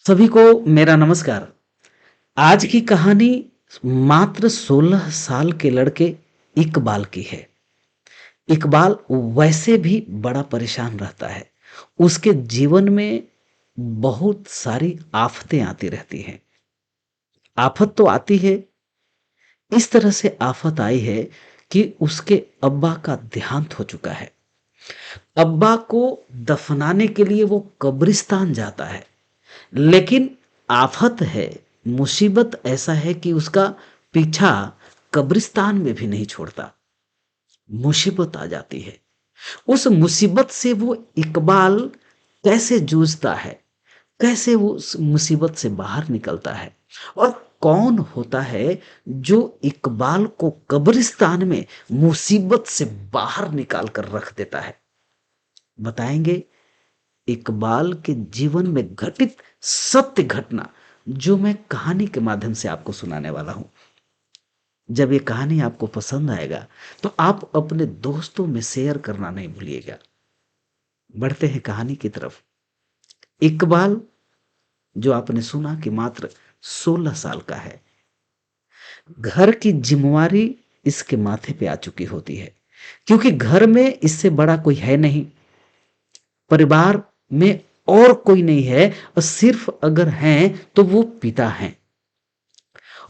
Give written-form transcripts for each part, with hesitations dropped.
सभी को मेरा नमस्कार। आज की कहानी मात्र 16 साल के लड़के इकबाल की है। इकबाल वैसे भी बड़ा परेशान रहता है। उसके जीवन में बहुत सारी आफतें आती रहती हैं। आफत तो आती है, इस तरह से आफत आई है कि उसके अब्बा का देहांत हो चुका है। अब्बा को दफनाने के लिए वो कब्रिस्तान जाता है, लेकिन आफत है, मुसीबत ऐसा है कि उसका पीछा कब्रिस्तान में भी नहीं छोड़ता। मुसीबत आ जाती है। उस मुसीबत से वो इकबाल कैसे जूझता है, कैसे वो उस मुसीबत से बाहर निकलता है, और कौन होता है जो इकबाल को कब्रिस्तान में मुसीबत से बाहर निकाल कर रख देता है, बताएंगे इकबाल के जीवन में घटित सत्य घटना, जो मैं कहानी के माध्यम से आपको सुनाने वाला हूं। जब ये कहानी आपको पसंद आएगा तो आप अपने दोस्तों में शेयर करना नहीं भूलिएगा। बढ़ते हैं कहानी की तरफ। इकबाल, जो आपने सुना कि मात्र 16 साल का है, घर की जिम्मेवारी इसके माथे पे आ चुकी होती है, क्योंकि घर में इससे बड़ा कोई है नहीं, परिवार में और कोई नहीं है, और सिर्फ अगर हैं तो वो पिता हैं,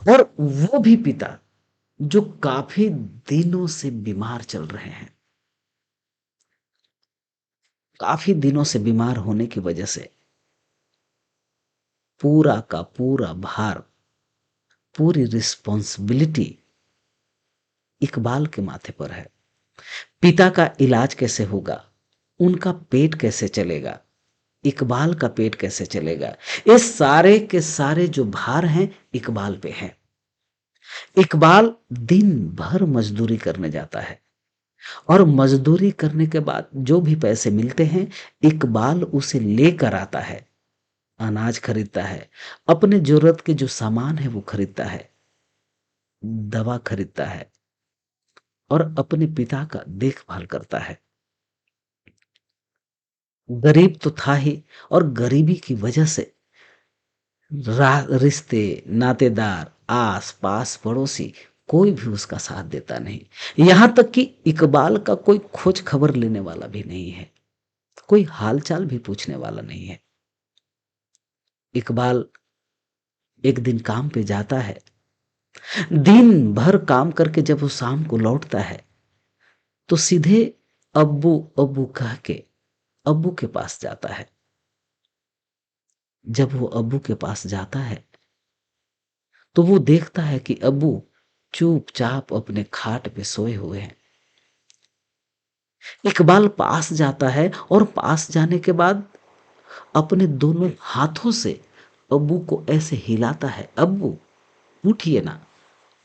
और वो भी पिता जो काफी दिनों से बीमार चल रहे हैं। काफी दिनों से बीमार होने की वजह से पूरा का पूरा भार, पूरी रिस्पॉन्सिबिलिटी इकबाल के माथे पर है। पिता का इलाज कैसे होगा, उनका पेट कैसे चलेगा, इकबाल का पेट कैसे चलेगा, ये सारे के सारे जो भार हैं इकबाल पे हैं। इकबाल दिन भर मजदूरी करने जाता है, और मजदूरी करने के बाद जो भी पैसे मिलते हैं इकबाल उसे लेकर आता है। अनाज खरीदता है, अपने जरूरत के जो सामान है वो खरीदता है, दवा खरीदता है, और अपने पिता का देखभाल करता है। गरीब तो था ही, और गरीबी की वजह से रिश्ते, नातेदार, आस पास पड़ोसी, कोई भी उसका साथ देता नहीं। यहां तक कि इकबाल का कोई खोज खबर लेने वाला भी नहीं है, कोई हालचाल भी पूछने वाला नहीं है। इकबाल एक दिन काम पे जाता है। दिन भर काम करके जब वो शाम को लौटता है तो सीधे अब्बू अब्बू कह के अब्बू के पास जाता है। जब वो अब्बू के पास जाता है तो वो देखता है कि अब्बू चुपचाप अपने खाट पे सोए हुए हैं। इकबाल पास जाता है, और पास जाने के बाद अपने दोनों हाथों से अब्बू को ऐसे हिलाता है, अब्बू उठिए ना,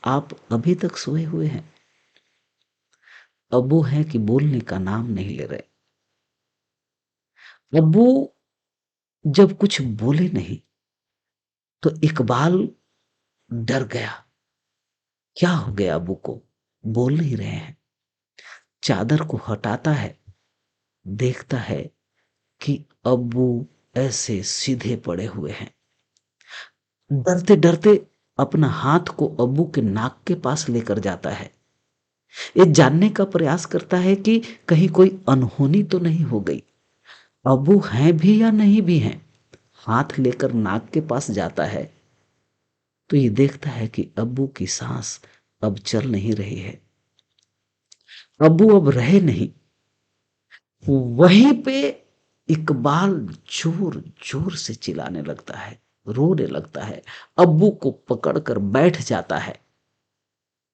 आप अभी तक सोए हुए हैं। अब्बू हैं कि बोलने का नाम नहीं ले रहे। अब्बू जब कुछ बोले नहीं तो इकबाल डर गया। क्या हो गया अब्बू को, बोल नहीं रहे हैं। चादर को हटाता है, देखता है कि अब्बू ऐसे सीधे पड़े हुए हैं। डरते डरते अपना हाथ को अब्बू के नाक के पास लेकर जाता है। ये जानने का प्रयास करता है कि कहीं कोई अनहोनी तो नहीं हो गई, अब्बू हैं भी या नहीं भी हैं। हाथ लेकर नाक के पास जाता है तो ये देखता है कि अब्बू की सांस अब चल नहीं रही है, अब्बू अब रहे नहीं। वहीं पे इकबाल जोर जोर से चिल्लाने लगता है, रोने लगता है, अब्बू को पकड़कर बैठ जाता है,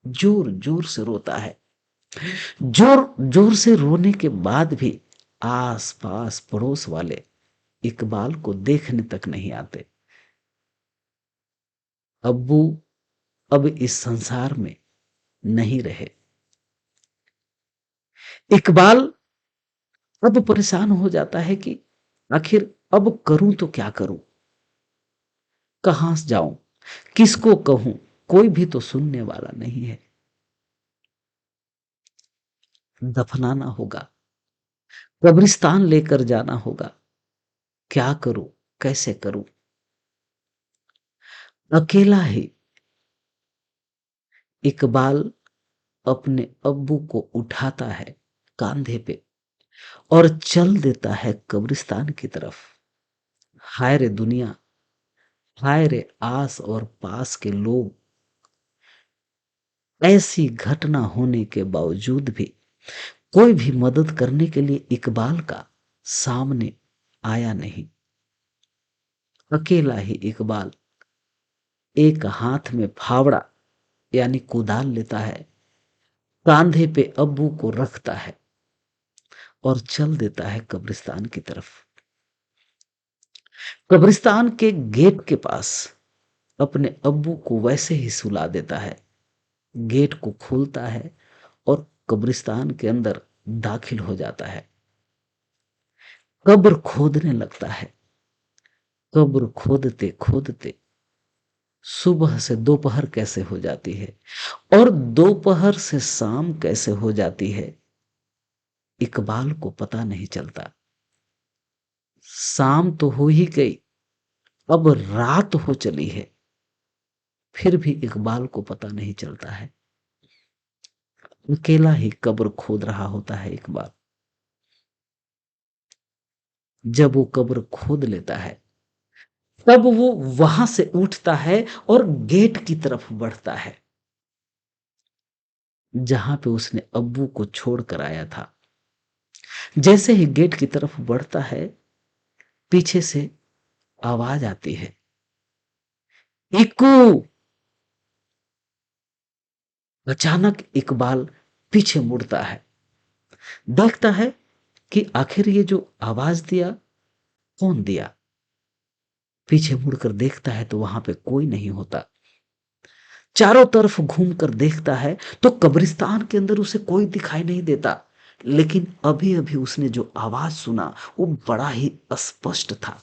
जोर जोर से रोता है। जोर जोर से रोने के बाद भी आस पास पड़ोस वाले इकबाल को देखने तक नहीं आते। अब्बू अब इस संसार में नहीं रहे। इकबाल अब परेशान हो जाता है कि आखिर अब करूं तो क्या करूं, कहां से जाऊं, किसको कहूं, कोई भी तो सुनने वाला नहीं है। दफनाना होगा, कब्रिस्तान लेकर जाना होगा, क्या करूं, कैसे करूं। अकेला ही इकबाल अपने अब्बू को उठाता है कांधे पे और चल देता है कब्रिस्तान की तरफ। हाय रे दुनिया, हाय रे आस और पास के लोग, ऐसी घटना होने के बावजूद भी कोई भी मदद करने के लिए इकबाल का सामने आया नहीं। अकेला ही इकबाल एक हाथ में फावड़ा यानी कुदाल लेता है, कांधे पे अब्बू को रखता है और चल देता है कब्रिस्तान की तरफ। कब्रिस्तान के गेट के पास अपने अब्बू को वैसे ही सुला देता है। गेट को खोलता है और कब्रिस्तान के अंदर दाखिल हो जाता है। कब्र खोदने लगता है। कब्र खोदते खोदते सुबह से दोपहर कैसे हो जाती है और दोपहर से शाम कैसे हो जाती है, इकबाल को पता नहीं चलता। शाम तो हो ही गई, अब रात हो चली है, फिर भी इकबाल को पता नहीं चलता है। अकेला ही कब्र खोद रहा होता है इकबाल। जब वो कब्र खोद लेता है, तब वो वहां से उठता है और गेट की तरफ बढ़ता है, जहां पे उसने अब्बू को छोड़ कर आया था। जैसे ही गेट की तरफ बढ़ता है, पीछे से आवाज आती है, इक्कू। अचानक इकबाल पीछे मुड़ता है, देखता है कि आखिर ये जो आवाज दिया, कौन दिया। पीछे मुड़कर देखता है तो वहां पे कोई नहीं होता। चारों तरफ घूमकर देखता है तो कब्रिस्तान के अंदर उसे कोई दिखाई नहीं देता। लेकिन अभी अभी उसने जो आवाज सुना वो बड़ा ही स्पष्ट था।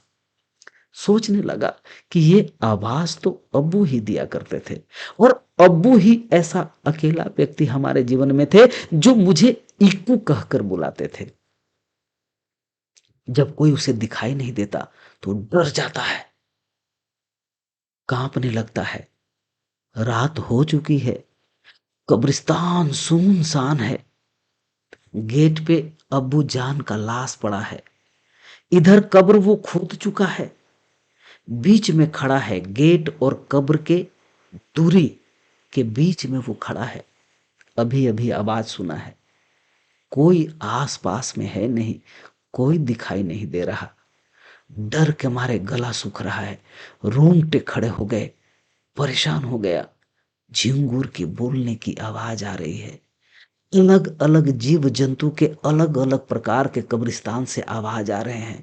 सोचने लगा कि ये आवाज तो अब्बू ही दिया करते थे और अब्बू ही ऐसा अकेला व्यक्ति हमारे जीवन में थे जो मुझे इक्कू कहकर बुलाते थे। जब कोई उसे दिखाई नहीं देता तो डर जाता है, कांपने लगता है। रात हो चुकी है, कब्रिस्तान सुनसान है। गेट पे अब्बू जान का लाश पड़ा है। इधर कब्र वो खोद चुका है, बीच में खड़ा है। गेट और कब्र के दूरी के बीच में वो खड़ा है। अभी अभी आवाज सुना है, कोई आस पास में है नहीं, कोई दिखाई नहीं दे रहा। डर के मारे गला सूख रहा है, रोंगटे खड़े हो गए, परेशान हो गया। झिंगुर की बोलने की आवाज आ रही है। अलग अलग जीव जंतु के अलग अलग प्रकार के कब्रिस्तान से आवाज आ रहे हैं।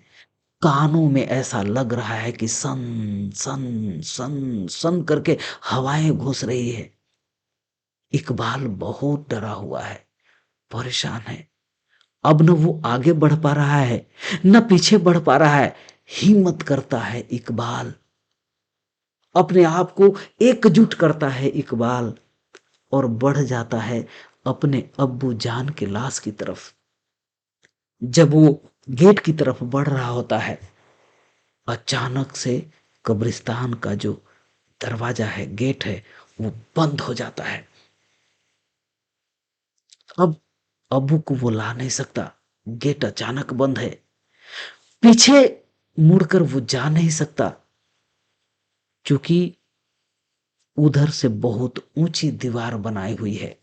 कानों में ऐसा लग रहा है कि सन सन सन सन करके हवाएं घुस रही है। इकबाल बहुत डरा हुआ है, परेशान है। अब न वो आगे बढ़ पा रहा है, न पीछे बढ़ पा रहा है। हिम्मत करता है इकबाल, अपने आप को एकजुट करता है इकबाल और बढ़ जाता है अपने अब्बू जान के लाश की तरफ। जब वो गेट की तरफ बढ़ रहा होता है, अचानक से कब्रिस्तान का जो दरवाजा है, गेट है, वो बंद हो जाता है। अब अब्बू को वो ला नहीं सकता, गेट अचानक बंद है। पीछे मुड़कर वो जा नहीं सकता, क्योंकि उधर से बहुत ऊंची दीवार बनाई हुई है।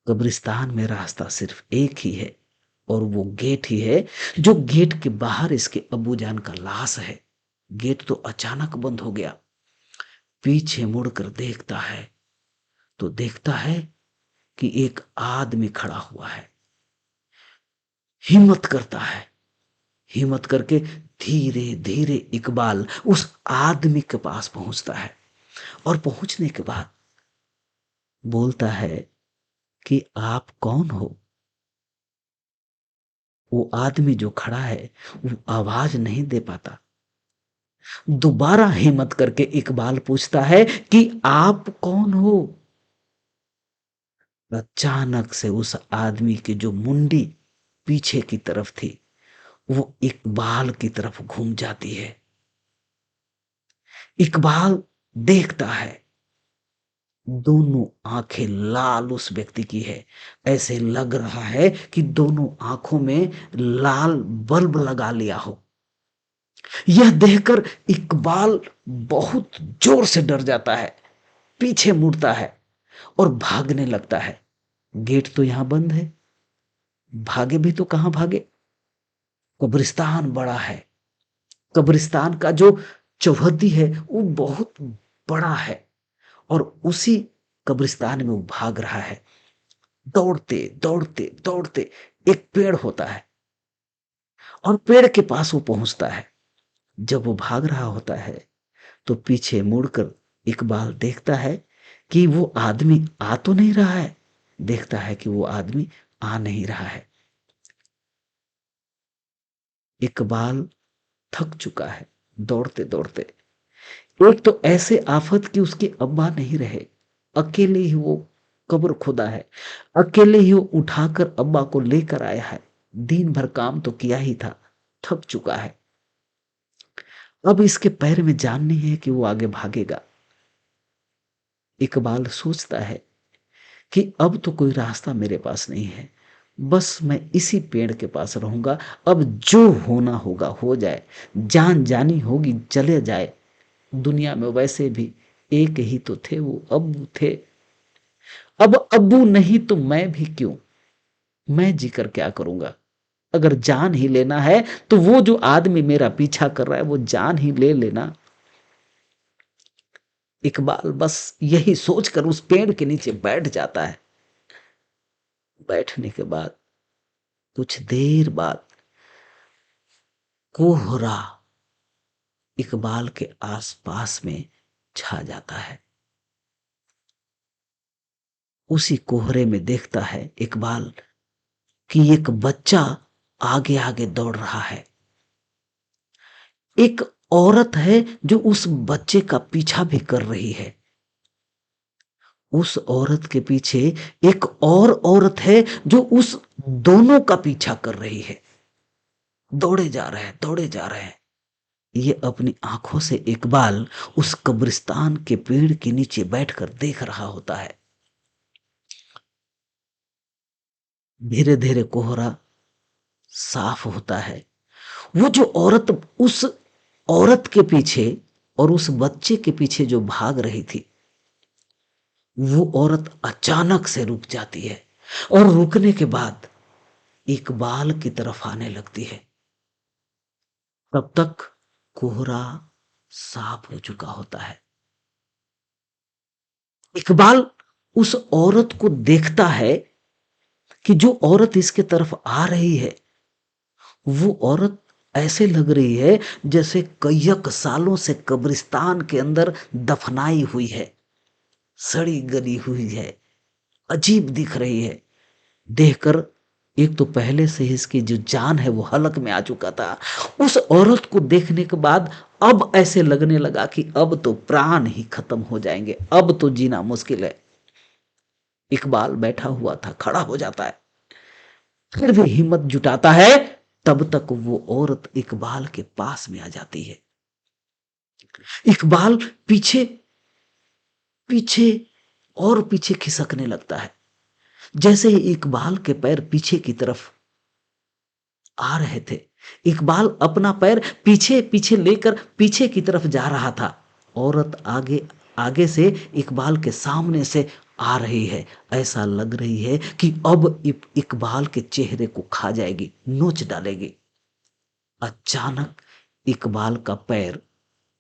कब्रिस्तान में रास्ता सिर्फ एक ही है और वो गेट ही है, जो गेट के बाहर इसके अब्बू जान का लाश है। गेट तो अचानक बंद हो गया। पीछे मुड़कर देखता है तो देखता है कि एक आदमी खड़ा हुआ है। हिम्मत करता है, हिम्मत करके धीरे धीरे इकबाल उस आदमी के पास पहुंचता है और पहुंचने के बाद बोलता है कि आप कौन हो। वो आदमी जो खड़ा है वो आवाज नहीं दे पाता। दोबारा हिम्मत करके इकबाल पूछता है कि आप कौन हो। अचानक से उस आदमी की जो मुंडी पीछे की तरफ थी, वो इकबाल की तरफ घूम जाती है। इकबाल देखता है, दोनों आंखें लाल उस व्यक्ति की है। ऐसे लग रहा है कि दोनों आंखों में लाल बल्ब लगा लिया हो। यह देखकर इकबाल बहुत जोर से डर जाता है, पीछे मुड़ता है और भागने लगता है। गेट तो यहां बंद है, भागे भी तो कहां भागे। कब्रिस्तान बड़ा है, कब्रिस्तान का जो चौहद्दी है वो बहुत बड़ा है, और उसी कब्रिस्तान में वो भाग रहा है। दौड़ते दौड़ते दौड़ते एक पेड़ होता है, और पेड़ के पास वो पहुंचता है। जब वो भाग रहा होता है तो पीछे मुड़कर इकबाल देखता है कि वो आदमी आ तो नहीं रहा है। देखता है कि वो आदमी आ नहीं रहा है। इकबाल थक चुका है दौड़ते दौड़ते। एक तो ऐसे आफत कि उसके अब्बा नहीं रहे, अकेले ही वो कब्र खुदा है, अकेले ही वो उठाकर अब्बा को लेकर आया है। दिन भर काम तो किया ही था, थक चुका है। अब इसके पैर में जान नहीं है कि वो आगे भागेगा। इकबाल सोचता है कि अब तो कोई रास्ता मेरे पास नहीं है, बस मैं इसी पेड़ के पास रहूंगा। अब जो होना होगा हो जाए, जान जानी होगी चले जाए। दुनिया में वैसे भी एक ही तो थे, वो अब्बू थे। अब अब्बू नहीं तो मैं भी क्यों, मैं जीकर क्या करूंगा। अगर जान ही लेना है तो वो जो आदमी मेरा पीछा कर रहा है वो जान ही ले लेना। इकबाल बस यही सोचकर उस पेड़ के नीचे बैठ जाता है। बैठने के बाद कुछ देर बाद कोहरा इकबाल के आसपास में छा जाता है। उसी कोहरे में देखता है इकबाल कि एक बच्चा आगे आगे दौड़ रहा है। एक औरत है जो उस बच्चे का पीछा भी कर रही है। उस औरत के पीछे एक और औरत है जो उस दोनों का पीछा कर रही है। दौड़े जा रहे हैं, दौड़े जा रहे हैं। ये अपनी आंखों से इकबाल उस कब्रिस्तान के पेड़ के नीचे बैठकर देख रहा होता है। धीरे धीरे कोहरा साफ होता है। वो जो औरत उस औरत के पीछे और उस बच्चे के पीछे जो भाग रही थी, वो औरत अचानक से रुक जाती है, और रुकने के बाद इकबाल की तरफ आने लगती है। तब तक कोहरा साफ हो चुका होता है। इकबाल उस औरत को देखता है कि जो औरत इसके तरफ आ रही है, वो औरत ऐसे लग रही है जैसे कईक सालों से कब्रिस्तान के अंदर दफनाई हुई है, सड़ी गली हुई है, अजीब दिख रही है। देखकर एक तो पहले से ही इसकी जो जान है वो हलक में आ चुका था। उस औरत को देखने के बाद अब ऐसे लगने लगा कि अब तो प्राण ही खत्म हो जाएंगे, अब तो जीना मुश्किल है। इकबाल बैठा हुआ था, खड़ा हो जाता है, फिर भी हिम्मत जुटाता है। तब तक वो औरत इकबाल के पास में आ जाती है। इकबाल पीछे पीछे और पीछे खिसकने लगता है। जैसे ही इकबाल के पैर पीछे की तरफ आ रहे थे, इकबाल अपना पैर पीछे पीछे लेकर पीछे की तरफ जा रहा था। औरत आगे आगे से इकबाल के सामने से आ रही है। ऐसा लग रही है कि अब इकबाल के चेहरे को खा जाएगी, नोच डालेगी। अचानक इकबाल का पैर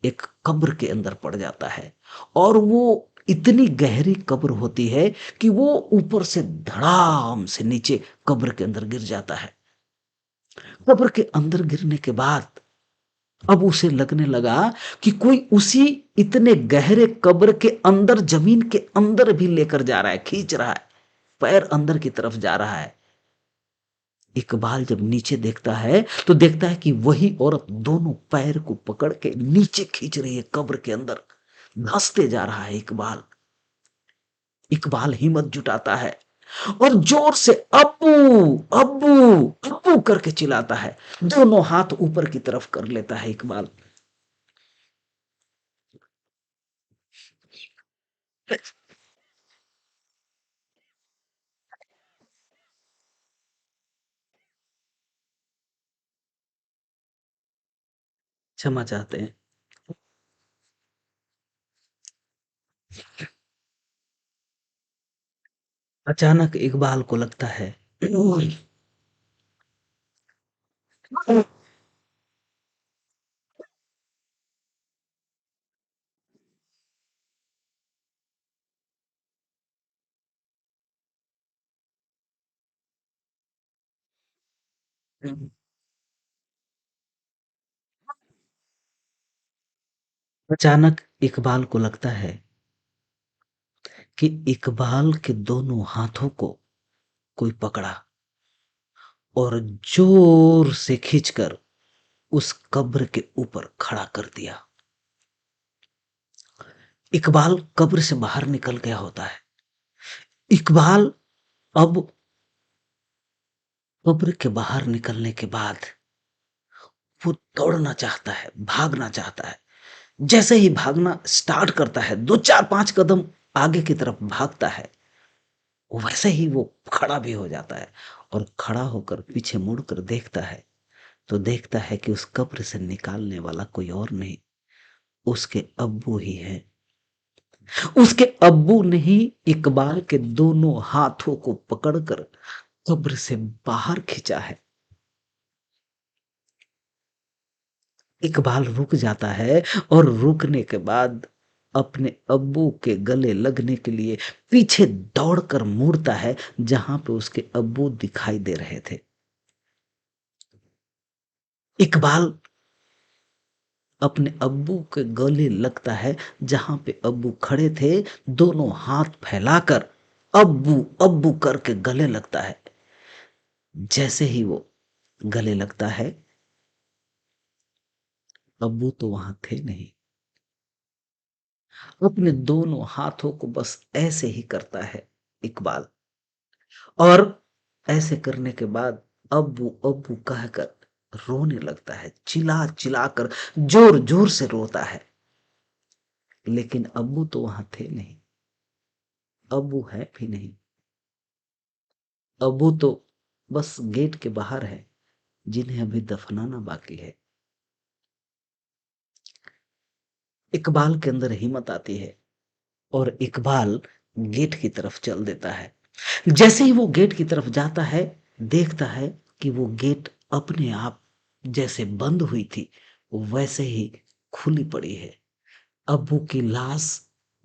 एक कब्र के अंदर पड़ जाता है, और वो इतनी गहरी कब्र होती है कि वो ऊपर से धड़ाम से नीचे कब्र के अंदर गिर जाता है। कब्र के अंदर गिरने के बाद अब उसे लगने लगा कि कोई उसी इतने गहरे कब्र के अंदर, जमीन के अंदर भी लेकर जा रहा है, खींच रहा है, पैर अंदर की तरफ जा रहा है। इकबाल जब नीचे देखता है तो देखता है कि वही औरत दोनों पैर को पकड़ के नीचे खींच रही है, कब्र के अंदर धंसते जा रहा है इकबाल। इकबाल हिम्मत जुटाता है और जोर से अब्बू अब्बू अब्बू करके चिल्लाता है। दोनों हाथ ऊपर की तरफ कर लेता है इकबाल। क्षमा चाहते हैं। अचानक इकबाल को लगता है अचानक इकबाल को लगता है कि इकबाल के दोनों हाथों को कोई पकड़ा और जोर से खींचकर उस कब्र के ऊपर खड़ा कर दिया। इकबाल कब्र से बाहर निकल गया होता है। इकबाल अब कब्र के बाहर निकलने के बाद वो दौड़ना चाहता है, भागना चाहता है। जैसे ही भागना स्टार्ट करता है, 2 4 5 कदम आगे की तरफ भागता है, वैसे ही वो खड़ा भी हो जाता है और खड़ा होकर पीछे मुड़कर देखता है, तो देखता है कि उस कब्र से निकालने वाला कोई और नहीं, उसके अब्बू ही हैं। उसके अब्बू ने ही इकबाल के दोनों हाथों को पकड़कर कब्र से बाहर खींचा है। इकबाल रुक जाता है और रुकने के बाद अपने अब्बू के गले लगने के लिए पीछे दौड़कर मुड़ता है, जहां पे उसके अब्बू दिखाई दे रहे थे। इकबाल अपने अब्बू के गले लगता है, जहां पे अब्बू खड़े थे, दोनों हाथ फैलाकर अब्बू अब्बू करके गले लगता है। जैसे ही वो गले लगता है, अब्बू तो वहां थे नहीं। अपने दोनों हाथों को बस ऐसे ही करता है इकबाल, और ऐसे करने के बाद अब्बू अब्बू कहकर रोने लगता है, चिल्ला चिल्लाकर जोर जोर से रोता है। लेकिन अब्बू तो वहां थे नहीं, अब्बू है भी नहीं। अब्बू तो बस गेट के बाहर है, जिन्हें अभी दफनाना बाकी है। इकबाल के अंदर हिम्मत आती है और इकबाल गेट की तरफ चल देता है। जैसे ही वो गेट की तरफ जाता है, देखता है कि वो गेट अपने आप जैसे बंद हुई थी, वैसे ही खुली पड़ी है। अब्बू की लाश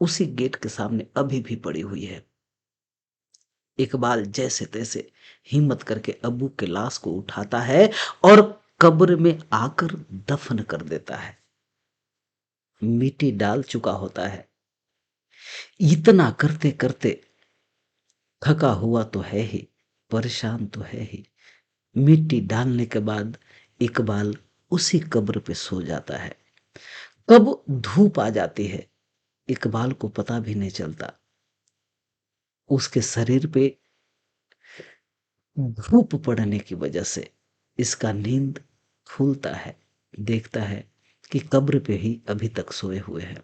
उसी गेट के सामने अभी भी पड़ी हुई है। इकबाल जैसे तैसे हिम्मत करके अब्बू के लाश को उठाता है और कब्र में आकर दफन कर देता है। मिट्टी डाल चुका होता है। इतना करते करते थका हुआ तो है ही, परेशान तो है ही। मिट्टी डालने के बाद इकबाल उसी कब्र पे सो जाता है। कब धूप आ जाती है, इकबाल को पता भी नहीं चलता। उसके शरीर पे धूप पड़ने की वजह से इसका नींद खुलता है। देखता है कि कब्र पे ही अभी तक सोए हुए हैं।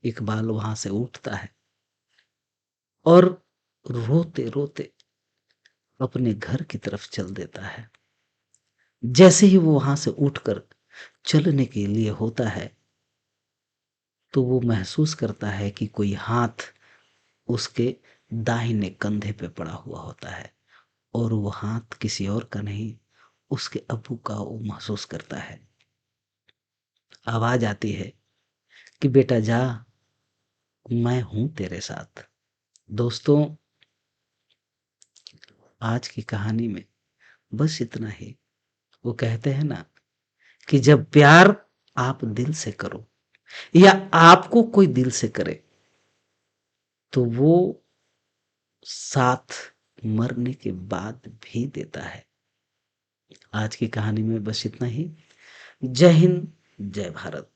इकबाल वहां से उठता है और रोते रोते अपने घर की तरफ चल देता है। जैसे ही वो वहां से उठकर चलने के लिए होता है, तो वो महसूस करता है कि कोई हाथ उसके दाहिने कंधे पे पड़ा हुआ होता है, और वो हाथ किसी और का नहीं, उसके अब्बू का वो महसूस करता है। आवाज आती है कि बेटा जा, मैं हूं तेरे साथ। दोस्तों, आज की कहानी में बस इतना ही। वो कहते हैं ना कि जब प्यार आप दिल से करो या आपको कोई दिल से करे, तो वो साथ मरने के बाद भी देता है। आज की कहानी में बस इतना ही। जय हिंद, जय भारत।